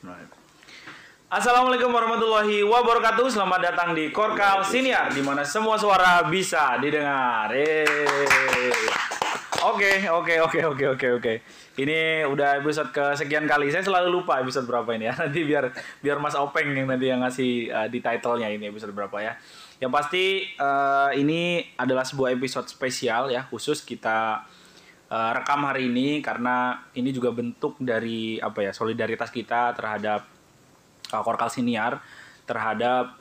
Bismillahirrahmanirrahim. Assalamualaikum warahmatullahi wabarakatuh. Selamat datang di Korkal Siniar, di mana semua suara bisa didengar. Oke. Ini udah episode kesekian kali. Saya selalu lupa episode berapa ini ya. Nanti biar Mas Openg yang nanti yang ngasih di title-nya ini episode berapa ya. Yang pasti ini adalah sebuah episode spesial ya, khusus kita rekam hari ini karena ini juga bentuk dari solidaritas kita terhadap Korkal Siniar, terhadap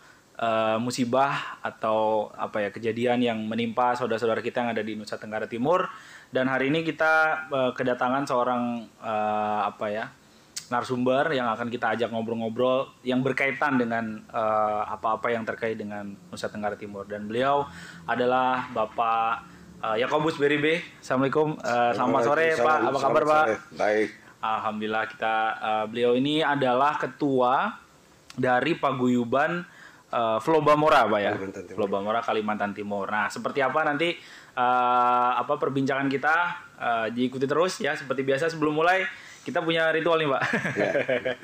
musibah atau kejadian yang menimpa saudara-saudara kita yang ada di Nusa Tenggara Timur. Dan hari ini kita kedatangan seorang narasumber yang akan kita ajak ngobrol-ngobrol yang berkaitan dengan apa-apa yang terkait dengan Nusa Tenggara Timur. Dan beliau adalah Bapak Yakobus Beribe. Assalamualaikum, selamat sore Pak, apa kabar Pak? Baik. Alhamdulillah beliau ini adalah ketua dari Paguyuban Flobamora Pak ya, Flobamora Kalimantan Timur. Nah seperti apa nanti perbincangan kita diikuti terus ya, seperti biasa. Sebelum mulai kita punya ritual nih Pak. Yeah.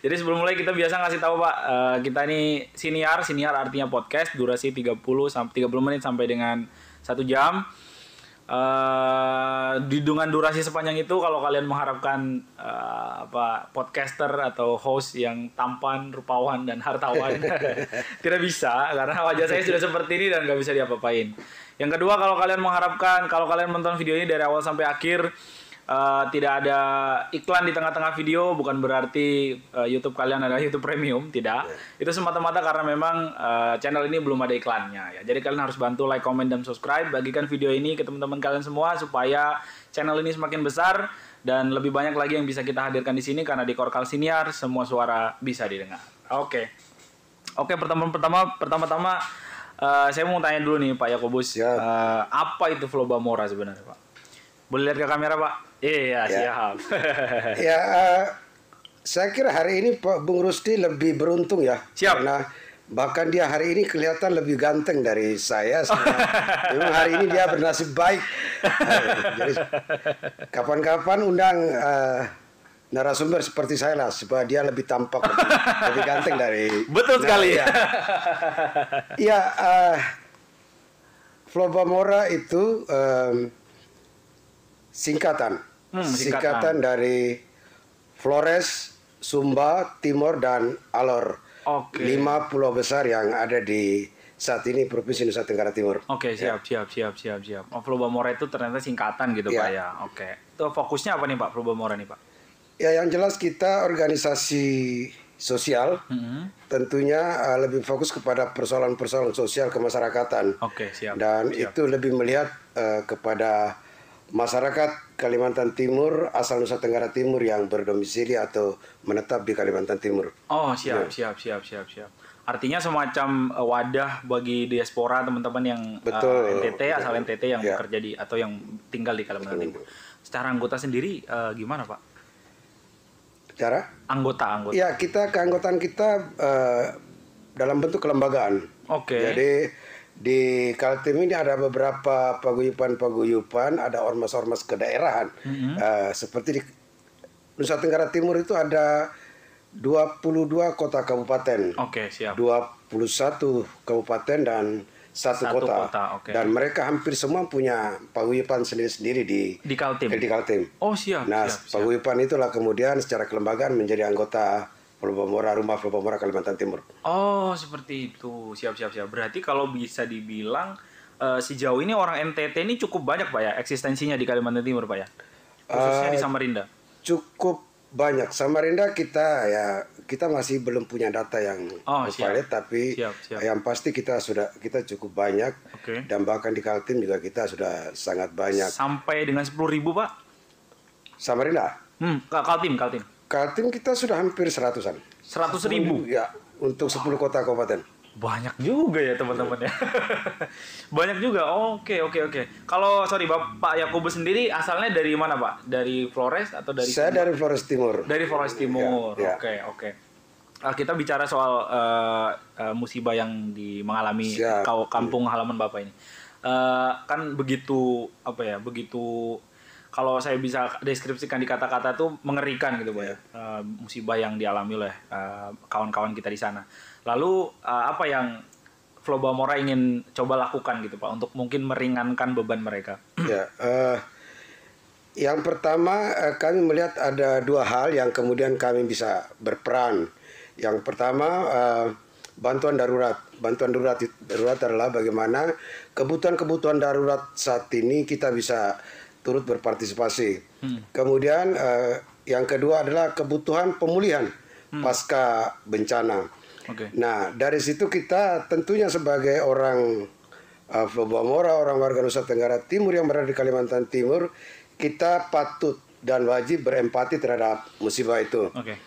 Jadi sebelum mulai kita biasa ngasih tahu Pak, kita ini siniar artinya podcast, durasi 30 menit sampai dengan 1 jam. Dengan durasi sepanjang itu, kalau kalian mengharapkan podcaster atau host yang tampan, rupawan dan hartawan tidak bisa, karena wajah saya sudah seperti ini dan nggak bisa diapa-apain. Yang kedua, kalau kalian menonton video ini dari awal sampai akhir, tidak ada iklan di tengah-tengah video, bukan berarti YouTube kalian adalah YouTube Premium, tidak. Itu semata-mata karena memang channel ini belum ada iklannya ya. Jadi kalian harus bantu like, comment, dan subscribe. Bagikan video ini ke teman-teman kalian semua supaya channel ini semakin besar dan lebih banyak lagi yang bisa kita hadirkan di sini, karena di Korkal Siniar semua suara bisa didengar. Oke, pertama-tama saya mau tanya dulu nih Pak Yakobus, apa itu Flobamora sebenarnya Pak? Boleh lihat ke kamera Pak? Iya, siap. Saya kira hari ini Pak Bung Rusdi lebih beruntung ya. Siap. Karena bahkan dia hari ini kelihatan lebih ganteng dari saya. Memang hari ini dia bernasib baik. Jadi kapan-kapan undang narasumber seperti saya lah, supaya dia lebih tampak, lebih ganteng dari. Betul sekali. Iya, Flobamora itu singkatan dari Flores, Sumba, Timor, dan Alor. 5 pulau besar yang ada di saat ini Provinsi Nusa Tenggara Timur. Oke, siap. Flobamora itu ternyata singkatan gitu Pak ya. Oke. Itu fokusnya apa nih Pak Flobamora nih Pak? Ya, yang jelas kita organisasi sosial, tentunya lebih fokus kepada persoalan-persoalan sosial kemasyarakatan. Oke, siap. Dan itu lebih melihat kepada masyarakat Kalimantan Timur asal Nusa Tenggara Timur yang berdomisili atau menetap di Kalimantan Timur. Oh, siap. Artinya semacam wadah bagi diaspora teman-teman yang NTT, asal NTT yang bekerja di atau yang tinggal di Kalimantan Timur. Secara anggota sendiri gimana Pak? Cara? Anggota. Ya, keanggotaan kita dalam bentuk kelembagaan. Oke. Jadi di Kaltim ini ada beberapa paguyuban, ada ormas-ormas kedaerahan. Seperti di Nusa Tenggara Timur itu ada 22 kota kabupaten. Oke, siap. 21 kabupaten dan satu kota. Okay. Dan mereka hampir semua punya paguyuban sendiri-sendiri di Kaltim. Oh, siap. Nah, paguyuban itulah kemudian secara kelembagaan menjadi anggota Rumah Flobamora Kalimantan Timur. Oh, seperti itu. Siap. Berarti kalau bisa dibilang sejauh ini orang NTT ini cukup banyak Pak ya eksistensinya di Kalimantan Timur Pak ya? Khususnya di Samarinda. Cukup banyak. Samarinda kita masih belum punya data yang valid, tapi yang pasti kita cukup banyak. Dan bahkan di Kaltim juga kita sudah sangat banyak. Sampai dengan 10.000 Pak? Samarinda? Kaltim kita sudah hampir 100-an. 100.000? Ya, untuk 10 kota kabupaten. Banyak juga ya teman-teman ya. Banyak juga. Oke. Kalau Pak Yakobus sendiri asalnya dari mana Pak? Dari Flores atau dari? Saya dari Flores Timur. Dari Flores Timur. Ya. Oke. Kita bicara soal musibah yang mengalami kampung halaman Bapak ini. Kan begitu kalau saya bisa deskripsikan di kata-kata tuh mengerikan gitu Pak ya. Musibah yang dialami oleh kawan-kawan kita di sana. Lalu apa yang Flow Bawamora ingin coba lakukan gitu Pak untuk mungkin meringankan beban mereka? Ya, yang pertama kami melihat ada dua hal yang kemudian kami bisa berperan. Yang pertama bantuan darurat. Bantuan darurat adalah bagaimana kebutuhan-kebutuhan darurat saat ini kita bisa turut berpartisipasi. Kemudian yang kedua adalah kebutuhan pemulihan pasca bencana. Okay. Nah, dari situ kita tentunya sebagai orang Flow Bawamora, orang warga Nusa Tenggara Timur yang berada di Kalimantan Timur, kita patut dan wajib berempati terhadap musibah itu. Okay.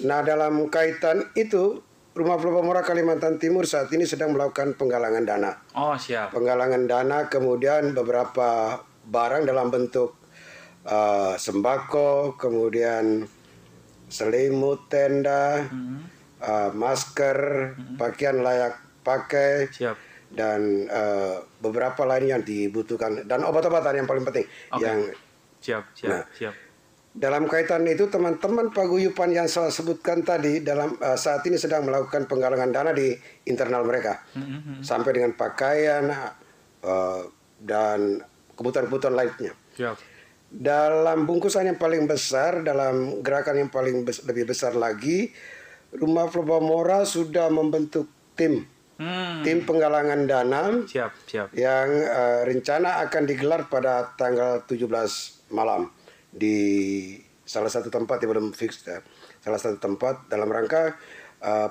Nah, dalam kaitan itu, Rumah Flow Bawamora Kalimantan Timur saat ini sedang melakukan penggalangan dana. Oh, siap. Penggalangan dana, kemudian beberapa barang dalam bentuk sembako, kemudian selimut, tenda, masker, pakaian layak pakai, Siap. dan beberapa lain yang dibutuhkan, dan obat-obatan yang paling penting. Okay. Yang Siap. Nah, Siap. dalam kaitan itu teman-teman paguyupan yang saya sebutkan tadi dalam saat ini sedang melakukan penggalangan dana di internal mereka, sampai dengan pakaian dan kebutuhan-kebutuhan lainnya. Siap. Dalam bungkusan yang paling besar, dalam gerakan yang paling lebih besar lagi, Rumah Flow Bawamora sudah membentuk tim penggalangan dana. Siap. Yang rencana akan digelar pada tanggal 17 malam di salah satu tempat yang belum fix, salah satu tempat dalam rangka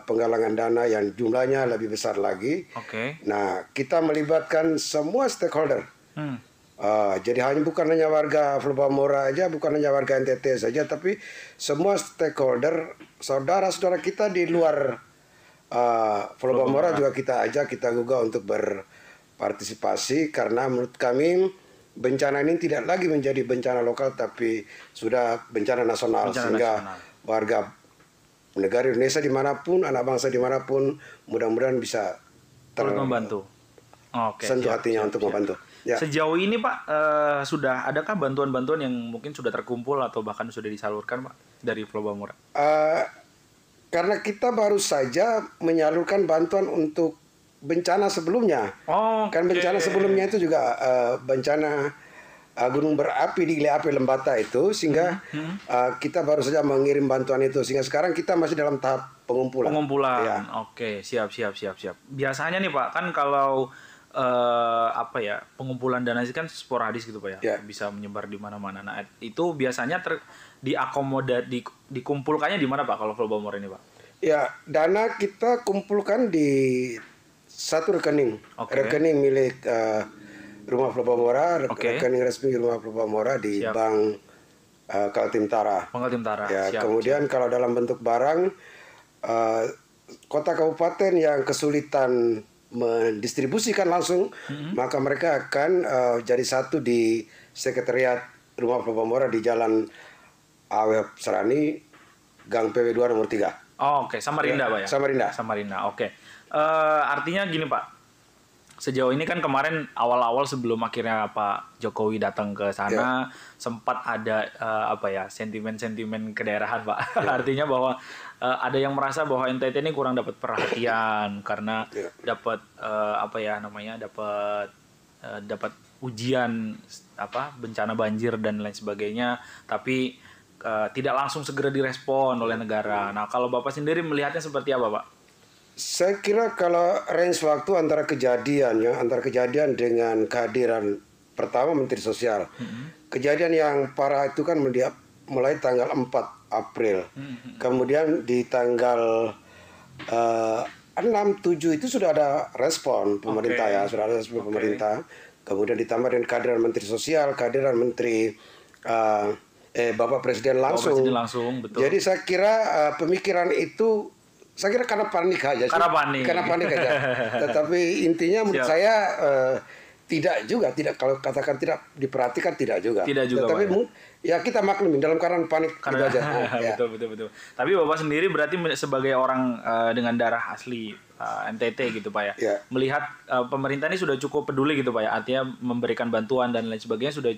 penggalangan dana yang jumlahnya lebih besar lagi. Oke. Nah, kita melibatkan semua stakeholder. Jadi bukan hanya warga Flow Bawamora aja, bukan hanya warga NTT saja, tapi semua stakeholder, saudara-saudara kita di luar Flow Bawamora juga kita ajak, kita gugah untuk berpartisipasi, karena menurut kami bencana ini tidak lagi menjadi bencana lokal tapi sudah bencana nasional, sehingga warga negara Indonesia dimanapun, anak bangsa dimanapun, mudah-mudahan bisa membantu. Sentuh hatinya untuk membantu. Ya. Sejauh ini Pak, sudah adakah bantuan-bantuan yang mungkin sudah terkumpul atau bahkan sudah disalurkan Pak dari Flow Bawamora? Karena kita baru saja menyalurkan bantuan untuk bencana sebelumnya. Kan bencana sebelumnya itu juga bencana gunung berapi di Gili Api Lembata itu, sehingga kita baru saja mengirim bantuan itu, sehingga sekarang kita masih dalam tahap pengumpulan. Ya. Oke, siap. Biasanya nih Pak, kan kalau pengumpulan dana itu kan sporadis gitu Pak ya, bisa menyebar di mana-mana. Nah, itu biasanya dikumpulkannya di mana Pak kalau Flow Bawamora ini Pak? Ya, dana kita kumpulkan di satu rekening, rekening milik Rumah Flow Bawamora, rekening resmi Rumah Flow Bawamora di Bank Kaltimtara. Ya, kemudian kalau dalam bentuk barang, kota kabupaten yang kesulitan mendistribusikan langsung, maka mereka akan jadi satu di sekretariat Rumah Flow Bawamora di Jalan Awep Serani, Gang PW 2 nomor 3. Samarinda Pak ya? Samarinda, oke. Artinya gini Pak, sejauh ini kan kemarin awal-awal sebelum akhirnya Pak Jokowi datang ke sana, sempat ada sentimen-sentimen kedaerahan Pak. Artinya bahwa ada yang merasa bahwa NTT ini kurang dapat perhatian karena dapat dapat ujian bencana banjir dan lain sebagainya, tapi tidak langsung segera direspon oleh negara. Nah, kalau Bapak sendiri melihatnya seperti apa Pak? Saya kira kalau range waktu antara kejadian dengan kehadiran pertama Menteri Sosial, kejadian yang parah itu kan mulai tanggal 4 April. Kemudian di tanggal 6-7 itu sudah ada respon pemerintah, sudah ada respon pemerintah. Kemudian ditambah dengan kehadiran Menteri Sosial, kehadiran Menteri Bapak Presiden langsung. Betul. Jadi saya kira pemikiran itu, saya kira karena panik aja. Karena panik aja. Tetapi intinya menurut saya tidak kalau katakan tidak diperhatikan tidak juga. Tapi kita maklumin dalam keadaan panik gitu aja. Betul. Tapi Bapak sendiri berarti sebagai orang dengan darah asli NTT gitu Pak ya. Melihat pemerintah ini sudah cukup peduli gitu Pak ya. Artinya memberikan bantuan dan lain sebagainya sudah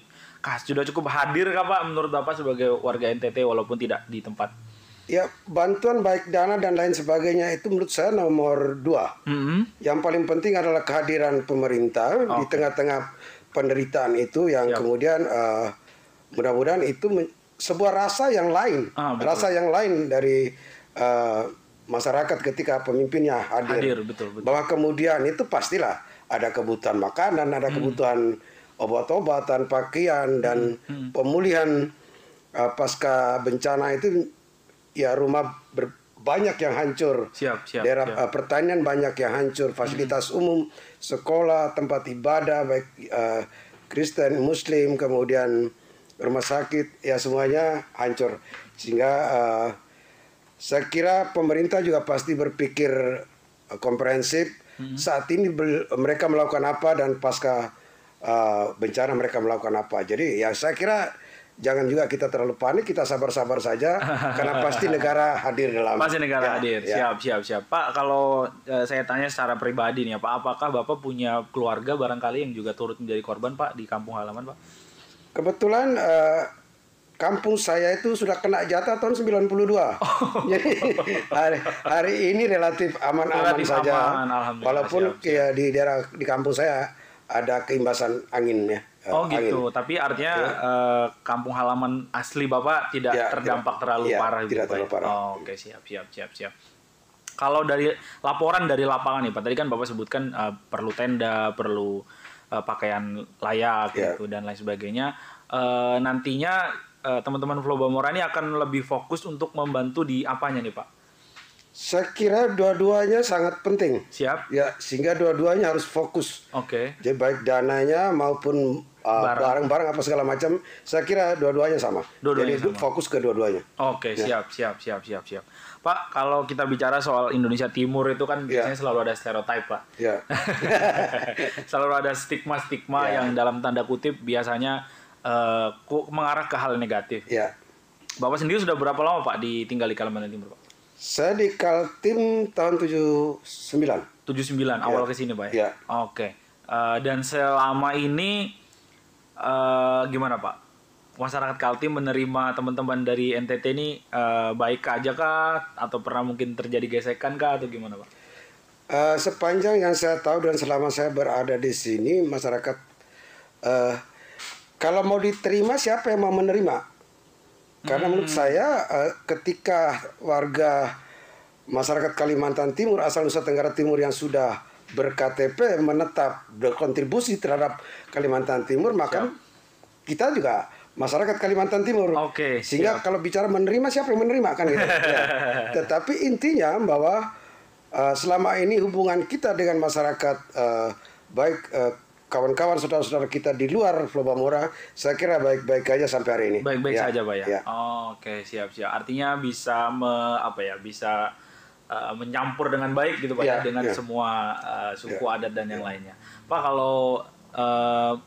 sudah cukup hadir kah Pak menurut Bapak sebagai warga NTT walaupun tidak di tempat? Ya, bantuan baik dana dan lain sebagainya itu menurut saya nomor 2. Yang paling penting adalah kehadiran pemerintah di tengah-tengah penderitaan itu yang kemudian mudah-mudahan itu sebuah rasa yang lain, rasa yang lain dari masyarakat ketika pemimpinnya hadir. Betul. Bahwa kemudian itu pastilah ada kebutuhan makanan, ada kebutuhan obat-obatan, pakaian dan pemulihan pasca bencana itu. Ya, rumah banyak yang hancur, daerah pertanian banyak yang hancur, fasilitas umum, sekolah, tempat ibadah baik Kristen, Muslim, kemudian rumah sakit, ya semuanya hancur. Sehingga saya kira pemerintah juga pasti berpikir komprehensif. Saat ini mereka melakukan apa dan pasca bencana mereka melakukan apa. Jadi ya saya kira jangan juga kita terlalu panik, kita sabar-sabar saja karena pasti negara hadir dalam. Pasti negara hadir. Ya. Siap. Pak, kalau saya tanya secara pribadi nih Pak, apakah Bapak punya keluarga barangkali yang juga turut menjadi korban Pak di kampung halaman Pak? Kebetulan kampung saya itu sudah kena jatah tahun 92. Jadi hari ini relatif aman-aman saja. Walaupun ya, di daerah di kampung saya ada keimbasan anginnya. Gitu. Tapi artinya kampung halaman asli Bapak tidak terdampak terlalu parah gitu. Tidak terlalu parah. Oke, siap. Kalau dari laporan dari lapangan nih Pak, tadi kan Bapak sebutkan perlu tenda, perlu pakaian layak gitu dan lain sebagainya. Nantinya teman-teman Flow Bamora ini akan lebih fokus untuk membantu di apanya nih Pak? Saya kira dua-duanya sangat penting. Siap. Ya, sehingga dua-duanya harus fokus. Jadi baik dananya maupun barang-barang apa segala macam, saya kira dua-duanya sama. Jadi fokus ke dua-duanya. Siap. Pak, kalau kita bicara soal Indonesia Timur itu kan biasanya selalu ada stereotip, Pak. Selalu ada stigma-stigma yang dalam tanda kutip biasanya mengarah ke hal negatif. Bapak sendiri sudah berapa lama Pak tinggal di Kalimantan Timur, Pak? Saya di Kaltim tahun 79. 79 awal ke sini, Pak ya? Dan selama ini gimana Pak? Masyarakat Kaltim menerima teman-teman dari NTT ini baik aja kah? Atau pernah mungkin terjadi gesekan kah? Atau gimana Pak? Sepanjang yang saya tahu dan selama saya berada di sini, masyarakat kalau mau diterima siapa yang mau menerima? Karena menurut saya ketika warga masyarakat Kalimantan Timur asal Nusa Tenggara Timur yang sudah ber-KTP menetap berkontribusi terhadap Kalimantan Timur, maka kita juga masyarakat Kalimantan Timur. Sehingga kalau bicara menerima siapa yang menerima kan gitu. Tetapi intinya bahwa selama ini hubungan kita dengan masyarakat baik kawan-kawan saudara-saudara kita di luar Flow Bamora, saya kira baik-baik aja sampai hari ini. Baik-baik saja Pak ya. Siap. Artinya bisa bisa mencampur dengan baik gitu Pak dengan semua suku adat dan yang lainnya. Pak, kalau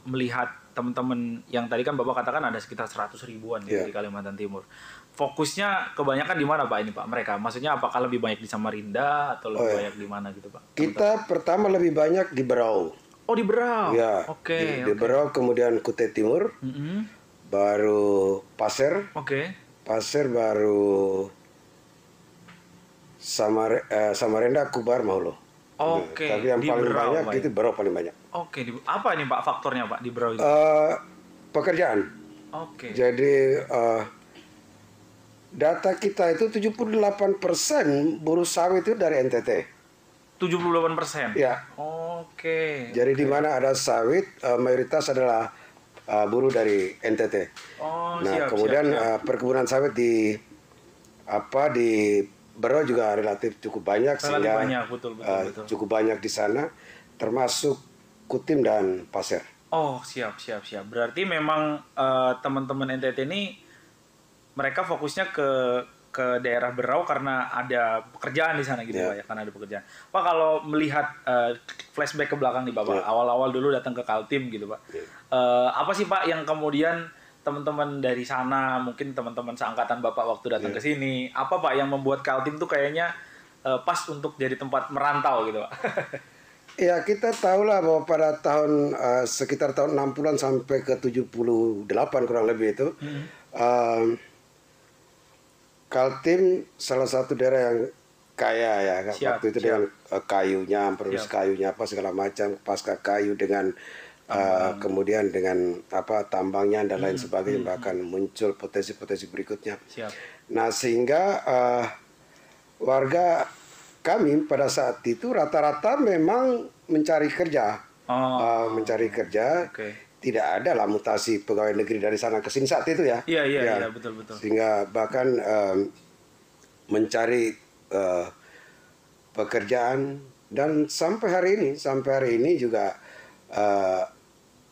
melihat teman-teman yang tadi kan Bapak katakan ada sekitar 100 ribuan di Kalimantan Timur. Fokusnya kebanyakan di mana Pak ini Pak mereka? Maksudnya apakah lebih banyak di Samarinda atau lebih banyak di mana gitu Pak? Kita pertama lebih banyak di Berau. Di Berau. Di Berau, kemudian Kutai Timur, baru Pasir, Pasir baru Samarinda, Kubar, Maulo. Tapi yang paling banyak itu Berau paling banyak. Apa ini Pak faktornya Pak di Berau itu? Pekerjaan. Jadi data kita itu 78% buruh sawit itu dari NTT. 78%? Jadi di mana ada sawit, mayoritas adalah buruh dari NTT. Kemudian perkebunan sawit di Berau juga relatif cukup banyak, sehingga betul. cukup banyak di sana, termasuk Kutim dan Pasir. Siap. Berarti memang teman-teman NTT ini mereka fokusnya ke daerah Berau karena ada pekerjaan di sana gitu Pak ya, karena ada pekerjaan. Pak, kalau melihat flashback ke belakang nih Bapak, awal-awal dulu datang ke Kaltim gitu Pak. Apa sih Pak yang kemudian teman-teman dari sana, mungkin teman-teman seangkatan Bapak waktu datang ke sini, apa Pak yang membuat Kaltim tuh kayaknya pas untuk jadi tempat merantau gitu Pak? Ya, kita tahulah bahwa pada tahun sekitar tahun 60-an sampai ke 78 kurang lebih itu, um, Kaltim salah satu daerah yang kaya ya waktu itu Siap. dengan kayunya, produksi Siap. kayunya apa segala macam, pasca kayu dengan kemudian dengan apa tambangnya dan lain sebagainya, bahkan muncul potensi-potensi berikutnya. Siap. Nah, sehingga warga kami pada saat itu rata-rata memang mencari kerja, mencari kerja. Oke. Tidak ada lah mutasi pegawai negeri dari sana ke sini saat itu ya. Iya, betul. Sehingga bahkan mencari pekerjaan, dan sampai hari ini juga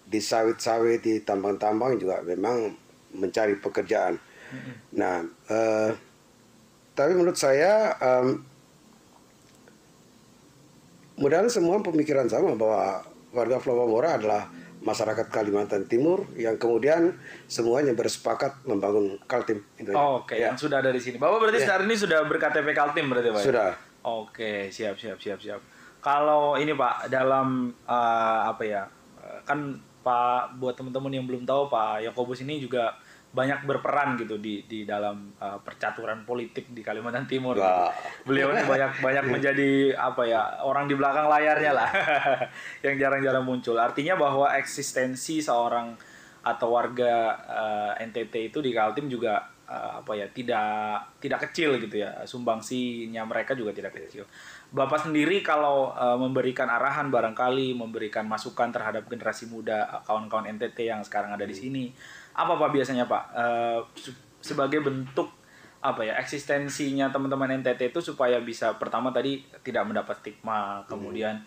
di sawit-sawit, di tambang-tambang juga memang mencari pekerjaan. Nah, tapi menurut saya mudah-mudahan semua pemikiran sama bahwa warga Pulau Bambora adalah masyarakat Kalimantan Timur yang kemudian semuanya bersepakat membangun Kaltim. Oke, yang sudah ada di sini. Bapak berarti saat ini sudah berKTP Kaltim berarti Pak? Sudah. Oke, siap. Kalau ini Pak, dalam kan Pak, buat teman-teman yang belum tahu, Pak Yakobus ini juga banyak berperan gitu di dalam percaturan politik di Kalimantan Timur. Gitu. Beliau ini banyak menjadi orang di belakang layarnya lah, yang jarang-jarang muncul. Artinya bahwa eksistensi seorang atau warga NTT itu di Kaltim juga tidak kecil gitu ya, sumbangsinya mereka juga tidak kecil. Bapak sendiri kalau memberikan arahan, barangkali memberikan masukan terhadap generasi muda, kawan-kawan NTT yang sekarang ada di sini, apa Pak biasanya Pak sebagai bentuk eksistensinya teman-teman NTT itu supaya bisa pertama tadi tidak mendapat stigma, kemudian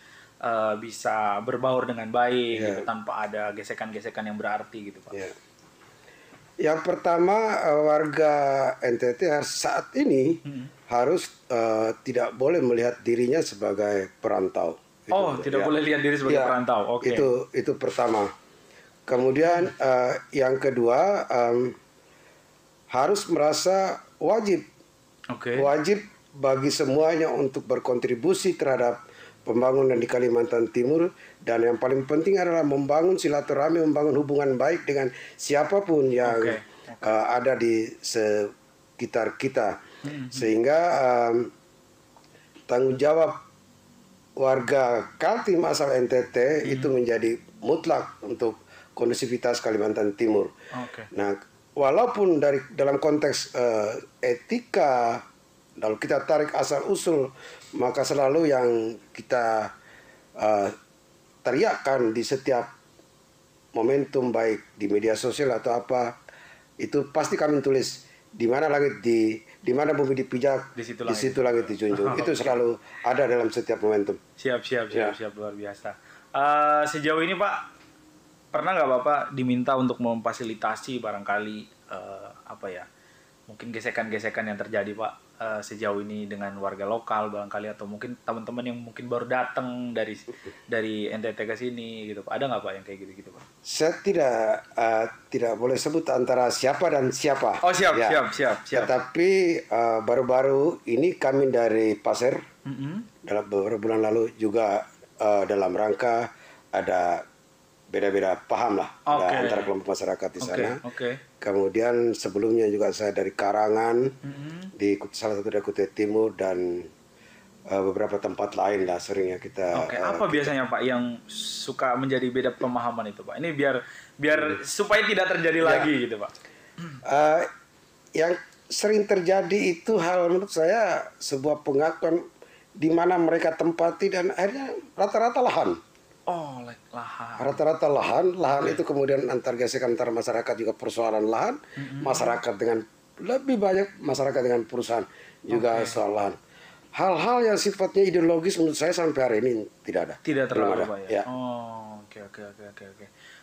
bisa berbaur dengan baik gitu, tanpa ada gesekan-gesekan yang berarti gitu Pak. Yang pertama, warga NTT saat ini harus tidak boleh melihat dirinya sebagai perantau. Tidak boleh lihat diri sebagai perantau. Oke. Itu pertama. Kemudian yang kedua, harus merasa wajib bagi semuanya untuk berkontribusi terhadap pembangunan di Kalimantan Timur, dan yang paling penting adalah membangun silaturahmi, membangun hubungan baik dengan siapapun yang ada di sekitar kita, sehingga tanggung jawab warga Kaltim asal NTT itu menjadi mutlak untuk kondusivitas Kalimantan Timur. Nah, walaupun dalam konteks etika, kalau kita tarik asal usul, maka selalu yang kita teriakkan di setiap momentum, baik di media sosial atau apa, itu pasti kami tulis di mana langit di mana bumi dipijak, di situ langit dijunjung. Itu selalu ada dalam setiap momentum. Siap, luar biasa. Sejauh ini Pak, pernah nggak Bapak diminta untuk memfasilitasi barangkali mungkin gesekan-gesekan yang terjadi Pak sejauh ini dengan warga lokal barangkali, atau mungkin teman-teman yang mungkin baru datang dari NTT ke sini gitu Pak? Ada nggak Pak yang kayak gitu Pak? Saya tidak boleh sebut antara siapa dan siapa. Siap. Tetapi baru-baru ini kami dari Pasir dalam beberapa bulan lalu juga dalam rangka ada beda-beda paham lah antara kelompok masyarakat di sana. Kemudian sebelumnya juga saya dari Karangan, di salah satu dari Kutai Timur, dan beberapa tempat lain lah seringnya kita. Apa biasanya Pak yang suka menjadi beda pemahaman itu Pak? Ini biar supaya tidak terjadi lagi gitu Pak. Yang sering terjadi itu hal menurut saya sebuah pengakuan di mana mereka tempati, dan akhirnya rata-rata lahan. Lahan. Rata-rata lahan itu kemudian gesekan antar masyarakat juga persoalan lahan, masyarakat dengan lebih banyak masyarakat dengan perusahaan juga soal lahan. Hal-hal yang sifatnya ideologis menurut saya sampai hari ini tidak ada. Tidak terlalu Pak ya. Oke.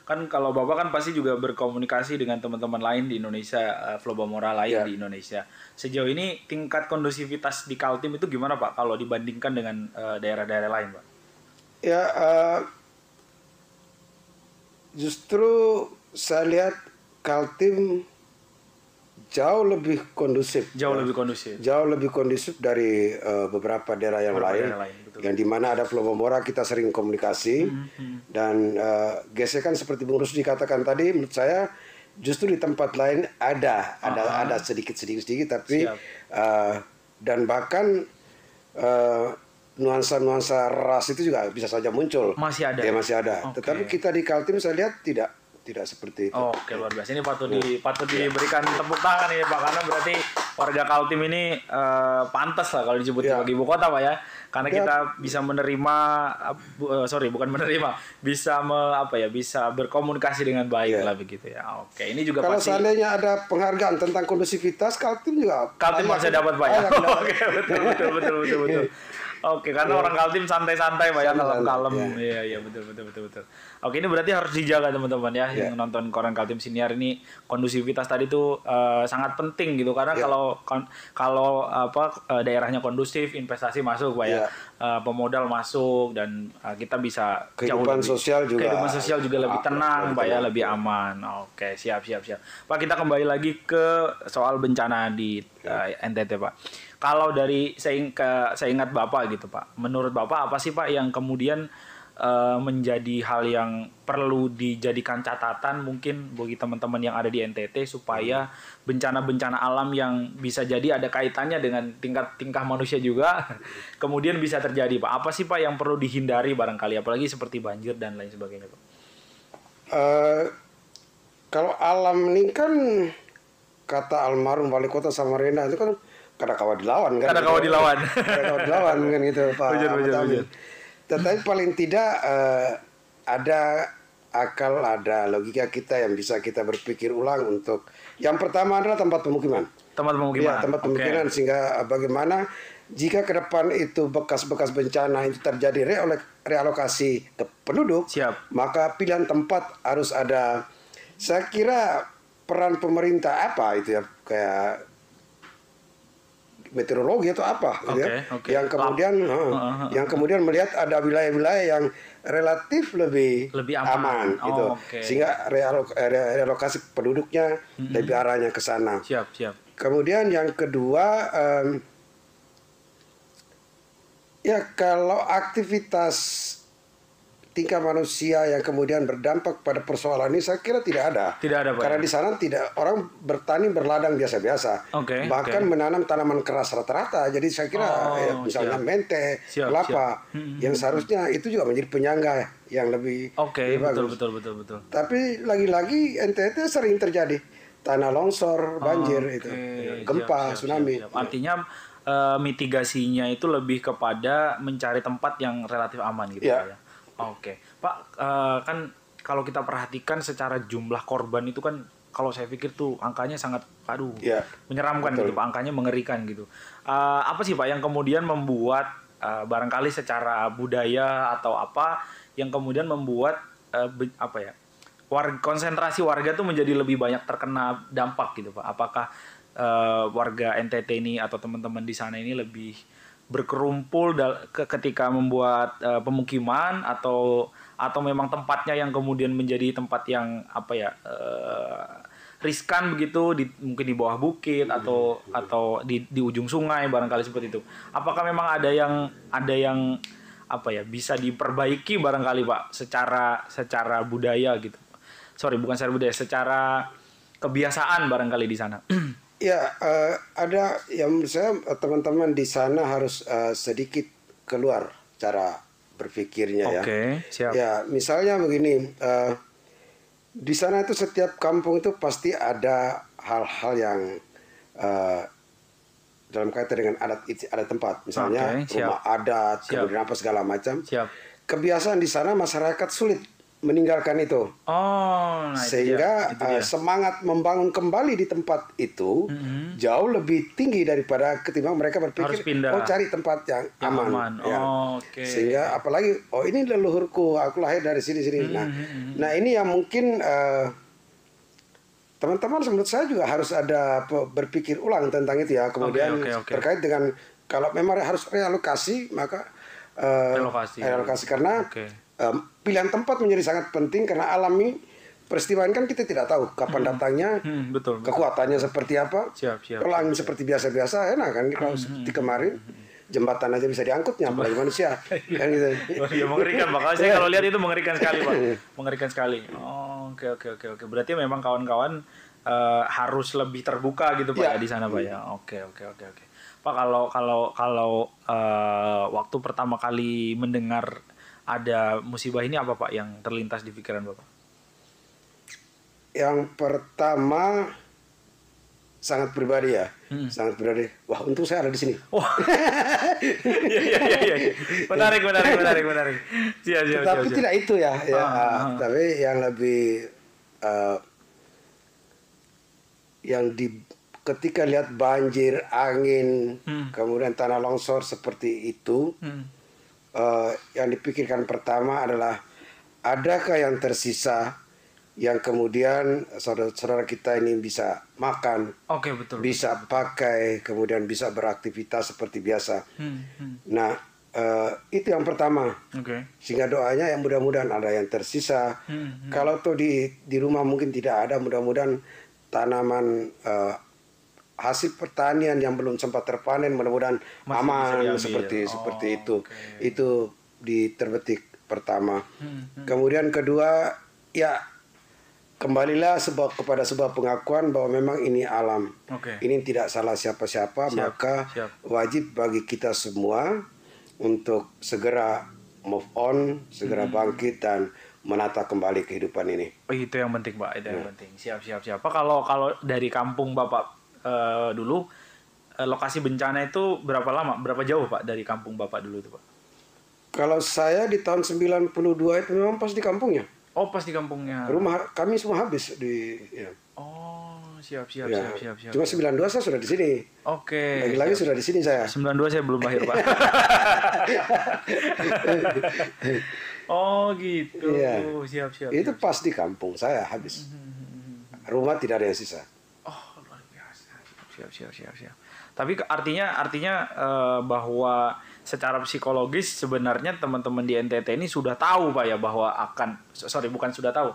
Kan kalau Bapak kan pasti juga berkomunikasi dengan teman-teman lain di Indonesia, Pulau Bambora lain di Indonesia. Sejauh ini tingkat kondusivitas di Kaltim itu gimana Pak kalau dibandingkan dengan daerah-daerah lain Pak? Ya, justru saya lihat Kaltim jauh lebih kondusif. Jauh lebih kondusif. Jauh lebih kondusif dari beberapa daerah yang lain. Yang di mana ada Pulau Bambora kita sering komunikasi dan gesekan seperti Bung Rusdi katakan tadi, menurut saya justru di tempat lain ada sedikit tapi dan bahkan nuansa ras itu juga bisa saja muncul. Masih ada. Ya masih ada. Tetapi kita di Kaltim saya lihat tidak seperti itu. Oke, luar biasa. Ini patut diberikan tepuk tangan ini Pak, karena berarti warga Kaltim ini pantas lah kalau disebut sebagai ibu kota Pak ya. Karena kita bisa menerima bisa berkomunikasi dengan baik lah begitu ya. Oke, ini juga kalau pasti seandainya ada penghargaan tentang kondusivitas, Kaltim masih dapat Pak ya. Oke, betul. Oke, karena orang Kaltim santai-santai Pak ya, kalem-kalem. Iya, betul. Oke, ini berarti harus dijaga teman-teman ya, yang nonton koran Kaltim Siniar ini. Kondusivitas tadi tuh sangat penting gitu, karena kalau daerahnya kondusif, investasi masuk Pak ya. Pemodal masuk dan kita bisa kehidupan sosial juga lebih tenang Pak ya, lebih aman. Oke, siap. Pak, kita kembali lagi ke soal bencana di NTT Pak. Kalau dari saya ingat Bapak gitu Pak, menurut Bapak apa sih Pak yang kemudian menjadi hal yang perlu dijadikan catatan mungkin bagi teman-teman yang ada di NTT supaya bencana-bencana alam yang bisa jadi ada kaitannya dengan tingkah manusia juga kemudian bisa terjadi Pak? Apa sih Pak yang perlu dihindari barangkali, apalagi seperti banjir dan lain sebagainya Pak? Kalau alam ini kan kata almarhum Wali Kota Samarinda itu kan kada kawa dilawan kan. Kada kawa dilawan kan gitu Pak. Betul. Tetapi paling tidak ada akal, ada logika kita yang bisa kita berpikir ulang untuk yang pertama adalah tempat pemukiman. Tempat pemukiman sehingga bagaimana jika ke depan itu bekas-bekas bencana itu terjadi realokasi ke penduduk, maka pilihan tempat harus ada. Saya kira peran pemerintah apa itu ya, kayak meteorologi atau apa gitu ya. Yang kemudian melihat ada wilayah-wilayah yang relatif lebih aman gitu. Sehingga relokasi penduduknya lebih arahnya ke sana. Kemudian yang kedua kalau aktivitas tingkah manusia yang kemudian berdampak pada persoalan ini saya kira tidak ada. Karena di sana orang bertani berladang biasa-biasa. Bahkan menanam tanaman keras rata-rata. Jadi saya kira misalnya mente, kelapa yang seharusnya itu juga menjadi penyangga yang lebih bagus. Betul. Tapi lagi-lagi NTT sering terjadi tanah longsor, banjir gempa, tsunami. Artinya mitigasinya itu lebih kepada mencari tempat yang relatif aman gitu ya. Oke, Pak, kan kalau kita perhatikan secara jumlah korban itu kan kalau saya pikir tuh angkanya sangat menyeramkan gitu Pak, angkanya mengerikan gitu. Apa sih Pak yang kemudian membuat barangkali secara budaya atau apa yang kemudian membuat konsentrasi warga tuh menjadi lebih banyak terkena dampak gitu Pak? Apakah warga NTT ini atau teman-teman di sana ini lebih berkerumpul ketika membuat pemukiman atau memang tempatnya yang kemudian menjadi tempat yang riskan begitu, mungkin di bawah bukit atau di ujung sungai barangkali seperti itu. Apakah memang ada yang bisa diperbaiki barangkali Pak secara budaya gitu. Bukan secara budaya, secara kebiasaan barangkali di sana. Ada yang menurut saya teman-teman di sana harus sedikit keluar cara berpikirnya siap. Ya, misalnya begini, di sana itu setiap kampung itu pasti ada hal-hal yang dalam kaitan dengan adat tempat, misalnya rumah adat, kemudian apa segala macam. Kebiasaan di sana masyarakat sulit meninggalkan itu. Sehingga semangat membangun kembali di tempat itu jauh lebih tinggi daripada ketimbang mereka berpikir cari tempat yang aman. Sehingga apalagi ini leluhurku, aku lahir dari sini. Nah ini yang mungkin teman-teman menurut saya juga harus ada berpikir ulang tentang itu ya. Kemudian terkait dengan kalau memang harus realokasi maka relokasi karena pilihan tempat menjadi sangat penting karena alam ini peristiwa ini kan kita tidak tahu kapan datangnya, Betul. kekuatannya seperti apa. Siap. Kalau angin seperti biasa-biasa enak kan, kalau seperti kemarin jembatan aja bisa diangkutnya, apalagi manusia kan gitu. Ya mengerikan Pak. Saya kalau lihat itu mengerikan sekali Pak. Mengerikan sekali. Oh, oke. Berarti memang kawan-kawan harus lebih terbuka gitu Pak ya di sana Pak ya. Oke. Pak kalau waktu pertama kali mendengar ada musibah ini apa Pak yang terlintas di pikiran Bapak? Yang pertama sangat pribadi ya, sangat pribadi. Wah, untung saya ada di sini. Wah. Iya. Menarik. Siap. Tapi tidak itu ya. Tapi yang lebih ketika lihat banjir, angin, kemudian tanah longsor seperti itu, yang dipikirkan pertama adalah adakah yang tersisa yang kemudian saudara-saudara kita ini bisa makan, betul. Bisa pakai, kemudian bisa beraktivitas seperti biasa. Nah, itu yang pertama. Sehingga doanya yang mudah-mudahan ada yang tersisa. Kalau tuh di rumah mungkin tidak ada, mudah-mudahan tanaman hasil pertanian yang belum sempat terpanen mudah-mudahan aman seperti itu. Itu terbetik pertama. Kemudian kedua, ya kembalilah kepada sebuah pengakuan bahwa memang ini alam. Ini tidak salah siapa-siapa, maka wajib bagi kita semua untuk segera move on, segera bangkit dan menata kembali kehidupan ini. Itu yang penting Pak, itu yang penting. Siap. Pak, kalau dari kampung Bapak dulu, lokasi bencana itu berapa jauh Pak dari kampung Bapak dulu itu Pak? Kalau saya di tahun 92 itu memang pas di kampungnya. Oh, pas di kampungnya. Rumah kami semua habis di ya. Oh, siap. Cuma 92 saya sudah di sini. Lagi-lagi sudah di sini saya. 92 saya belum lahir, Pak. Oh, gitu. Iya. Siap. Itu pas di kampung saya habis. Rumah tidak ada yang sisa. Oh, luar biasa. Siap. Tapi artinya bahwa secara psikologis sebenarnya teman-teman di NTT ini sudah tahu Pak ya bahwa bukan sudah tahu,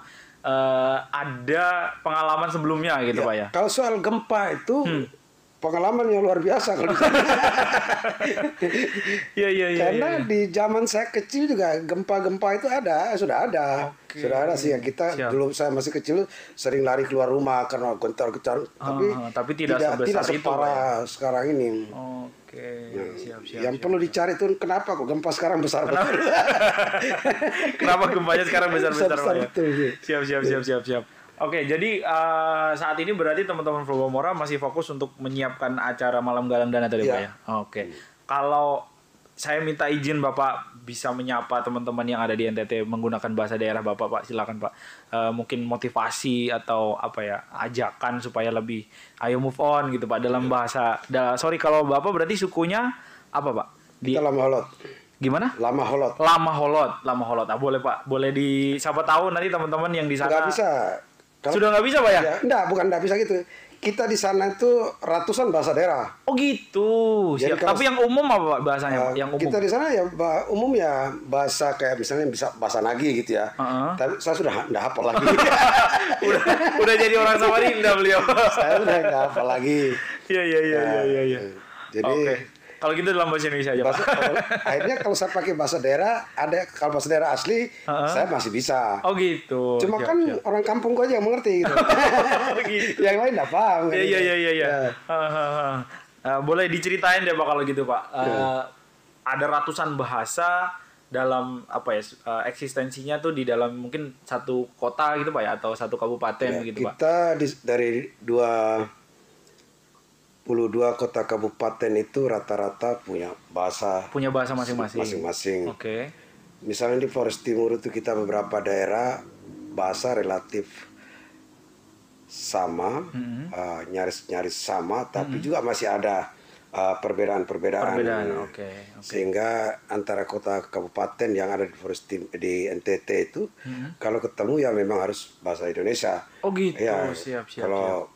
ada pengalaman sebelumnya gitu Pak ya. Kalau soal gempa itu pengalaman yang luar biasa kalau Iya. Karena di zaman saya kecil juga gempa-gempa itu sudah ada sih ya. Kita dulu saya masih kecil sering lari keluar rumah karena gentar-gentar, tapi tidak separah itu, sekarang ini. Siap. Yang perlu dicari itu kenapa kok gempa sekarang besar betul. Kenapa gempanya sekarang besar-besar Pak ya? Siap. Oke, jadi saat ini berarti teman-teman Probamora masih fokus untuk menyiapkan acara Malam Galang Dana tadi Pak ya? Oke. Kalau saya minta izin Bapak bisa menyapa teman-teman yang ada di NTT menggunakan bahasa daerah Bapak, Pak. Silakan Pak. Mungkin motivasi atau ajakan supaya lebih ayo move on gitu Pak dalam bahasa. Sorry kalau Bapak berarti sukunya apa Pak? Kita Lama Holot. Gimana? Lama Holot. Boleh Pak. Boleh siapa tahu nanti teman-teman yang di sana. Nggak bisa. Sudah nggak bisa Pak ya? Bukan nggak bisa gitu. Kita di sana itu ratusan bahasa daerah. Oh gitu. Siap. Tapi yang umum apa Pak bahasanya? Yang umum. Kita di sana ya umum ya bahasa kayak misalnya bisa bahasa Nagi gitu ya. Tapi saya sudah nggak hafal lagi. udah jadi orang Samarinda beliau. Saya udah nggak hafal lagi. Iya. Jadi kalau gitu dalam bahasa Indonesia aja Pak. Akhirnya kalau saya pakai bahasa daerah, kalau bahasa daerah asli, saya masih bisa. Oh gitu. Cuma siap. Orang kampung gua aja yang mengerti gitu. Gitu. Yang lain nggak paham. Iya. Boleh diceritain deh Pak kalau gitu Pak. Ada ratusan bahasa dalam eksistensinya tuh di dalam mungkin satu kota gitu Pak ya, atau satu kabupaten gitu Pak. Kita dari 22 kota kabupaten itu rata-rata punya bahasa masing-masing. Misalnya di Flores Timur itu kita beberapa daerah bahasa relatif sama, nyaris sama, tapi juga masih ada perbedaan. Sehingga antara kota kabupaten yang ada di NTT itu, kalau ketemu ya memang harus bahasa Indonesia. Oh gitu. Siap. Kalau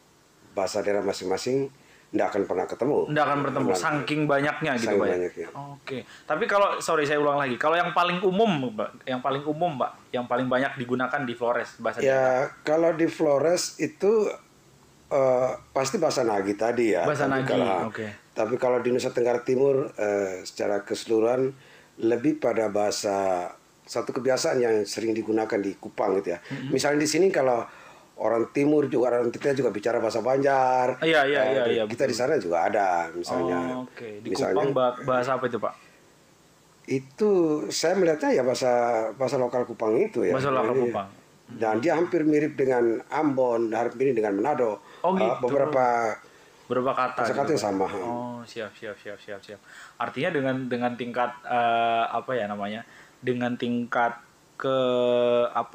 bahasa daerah masing-masing nggak akan pernah ketemu. Nggak akan bertemu, saking banyaknya gitu Pak. Banyaknya. Oke. Tapi kalau saya ulang lagi, kalau yang paling umum Pak, yang paling banyak digunakan di Flores bahasa daerah. Ya kalau di Flores itu pasti bahasa Nagi tadi ya. Bahasa Nagi, oke. Tapi kalau di Nusa Tenggara Timur secara keseluruhan lebih pada bahasa, satu kebiasaan yang sering digunakan di Kupang gitu ya. Misalnya di sini kalau orang Timur juga, orang kita juga bicara bahasa Banjar. Iya. Kita di sana juga ada misalnya. Oke. Di Kupang bahasa apa itu Pak? Itu saya melihatnya ya bahasa lokal Kupang itu ya. Bahasa lokal Kupang. Dan dia hampir mirip dengan Ambon, hampir mirip dengan Manado. Oh gitu. Beberapa kata yang sama. Oh, siap. Artinya dengan tingkat dengan tingkat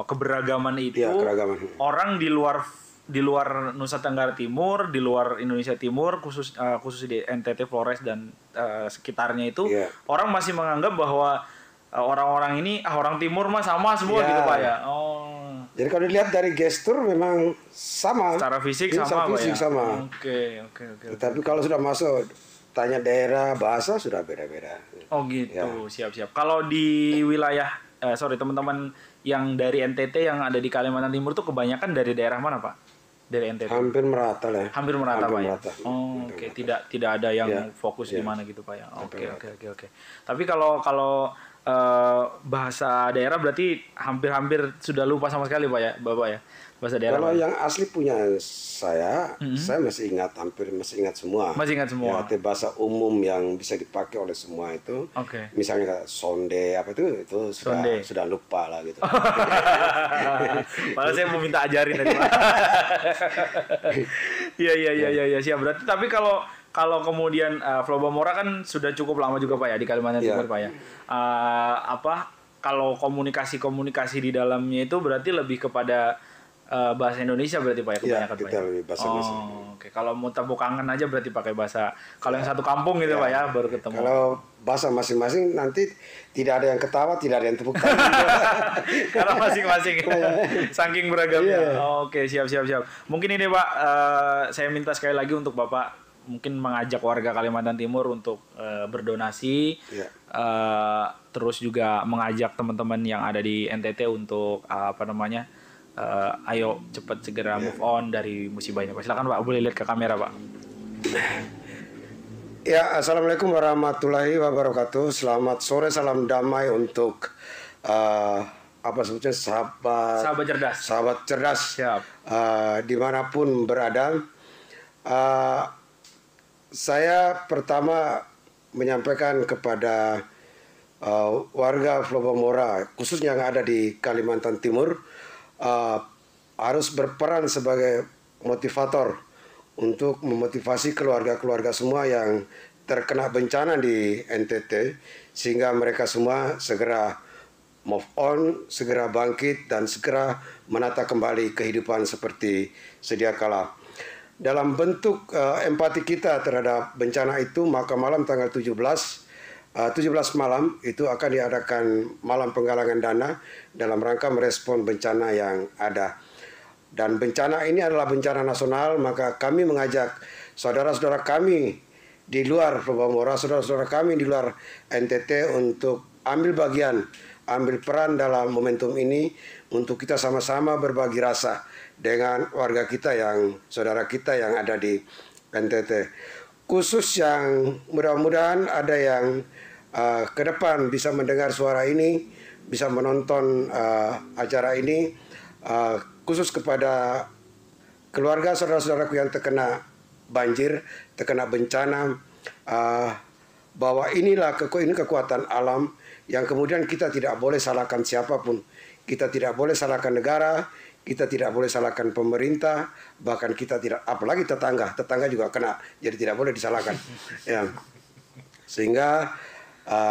keberagaman itu, ya, keragaman. Orang di luar Nusa Tenggara Timur, di luar Indonesia Timur, khusus di NTT, Flores dan sekitarnya itu, orang masih menganggap bahwa orang-orang ini orang Timur mah sama semua gitu Pak ya. Oh. Jadi kalau dilihat dari gestur memang sama. Secara fisik sama Pak ya. Oke. Tapi kalau sudah masuk tanya daerah, bahasa sudah beda-beda. Oh gitu, siap. Kalau di wilayah teman-teman yang dari NTT yang ada di Kalimantan Timur tuh kebanyakan dari daerah mana Pak? Dari NTT? Hampir merata lah. Hampir merata Pak ya? Oh, oke. Tidak ada yang fokus di mana gitu Pak ya? Oke. Tapi kalau bahasa daerah berarti hampir sudah lupa sama sekali Pak ya, Bapak ya? Bahasa daerah. Kalau yang asli punya saya masih ingat, hampir masih ingat semua. Masih ingat semua. Ya, bahasa umum yang bisa dipakai oleh semua itu. Oke. Misalnya sonde apa itu sudah lupa lah gitu. Malah saya mau minta ajarin tadi Pak. Iya siap. Berarti tapi kalau kemudian Flobamora kan sudah cukup lama juga Pak ya di Kalimantan Timur Pak ya. Kalau komunikasi di dalamnya itu berarti lebih kepada bahasa Indonesia berarti Pak ya kebanyakan Pak. Kita lebih bahasa Indonesia. Oke. Kalau mau tepuk kangen aja berarti pakai bahasa. Kalau yang satu kampung gitu Pak ya baru ketemu. Kalau bahasa masing-masing nanti tidak ada yang ketawa, tidak ada yang tepuk tangan. Karena masing-masing saking beragamnya. Oke, siap. Mungkin ini Pak, saya minta sekali lagi untuk Bapak mungkin mengajak warga Kalimantan Timur untuk berdonasi, terus juga mengajak teman-teman yang ada di NTT untuk ayo cepat segera move on dari musibah ini Pak. Silakan Pak, boleh lihat ke kamera Pak. Ya, assalamualaikum warahmatullahi wabarakatuh. Selamat sore, salam damai untuk sahabat cerdas. Siap. Dimanapun berada. Saya pertama menyampaikan kepada warga Flobamora, khususnya yang ada di Kalimantan Timur, harus berperan sebagai motivator untuk memotivasi keluarga-keluarga semua yang terkena bencana di NTT, sehingga mereka semua segera move on, segera bangkit, dan segera menata kembali kehidupan seperti sedia kala. Dalam bentuk empati kita terhadap bencana itu, maka malam tanggal 17 malam itu akan diadakan malam penggalangan dana dalam rangka merespon bencana yang ada. Dan bencana ini adalah bencana nasional, maka kami mengajak saudara-saudara kami di luar Flobamora, saudara-saudara kami di luar NTT untuk ambil peran dalam momentum ini untuk kita sama-sama berbagi rasa dengan warga kita saudara kita yang ada di NTT. Khusus yang mudah-mudahan ada yang ke depan bisa mendengar suara ini, bisa menonton acara ini, khusus kepada keluarga saudara-saudaraku yang terkena banjir, terkena bencana, bahwa ini kekuatan alam yang kemudian kita tidak boleh salahkan siapapun. Kita tidak boleh salahkan negara, kita tidak boleh salahkan pemerintah, bahkan kita tidak, apalagi tetangga juga kena, jadi tidak boleh disalahkan. Ya. Sehingga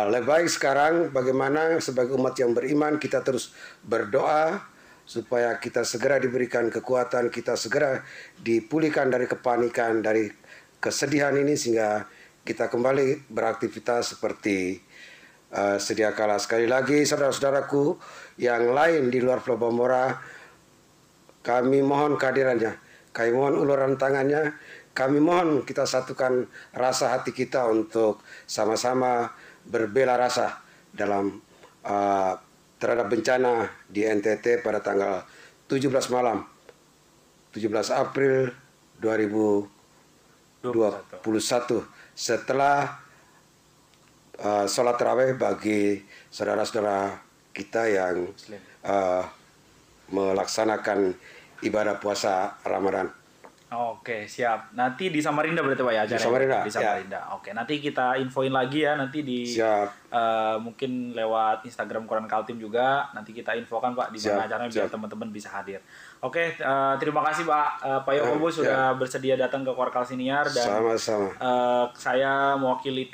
lebih baik sekarang bagaimana sebagai umat yang beriman kita terus berdoa supaya kita segera diberikan kekuatan, kita segera dipulihkan dari kepanikan, dari kesedihan ini, sehingga kita kembali beraktivitas seperti sedia kala. Sekali lagi saudara-saudaraku yang lain di luar Flobamora, kami mohon kehadirannya, kami mohon uluran tangannya, kami mohon kita satukan rasa hati kita untuk sama-sama berbela rasa dalam terhadap bencana di NTT pada tanggal 17 malam 17 April 2021 setelah sholat tarawih bagi saudara-saudara kita yang melaksanakan ibadah puasa Ramadan. Oke, siap. Nanti di Samarinda berarti Pak ya acaranya? Di Samarinda. Di Samarinda. Ya. Oke, nanti kita infoin lagi ya nanti di mungkin lewat Instagram Quran Kaltim juga. Nanti kita infokan Pak di mana acaranya biar teman-teman bisa hadir. Oke, terima kasih Pak Yakobus sudah bersedia datang ke Korkal Siniar dan sama-sama. Saya mewakili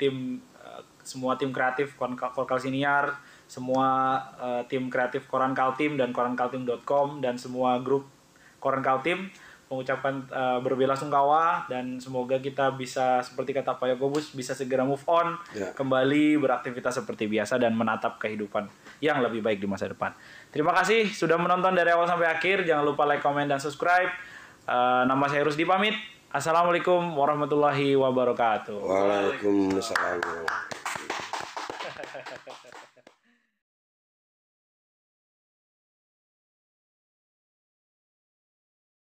semua tim kreatif Korkal Siniar, semua tim kreatif Koran Kaltim dan korankaltim.com dan semua grup Koran Kaltim mengucapkan berbela-sungkawa dan semoga kita bisa seperti kata Pak Yakobus bisa segera move on, kembali beraktivitas seperti biasa dan menatap kehidupan yang lebih baik di masa depan. Terima kasih sudah menonton dari awal sampai akhir. Jangan lupa like, comment, dan subscribe. Nama saya Rusdi pamit. Assalamualaikum warahmatullahi wabarakatuh. Waalaikumsalam.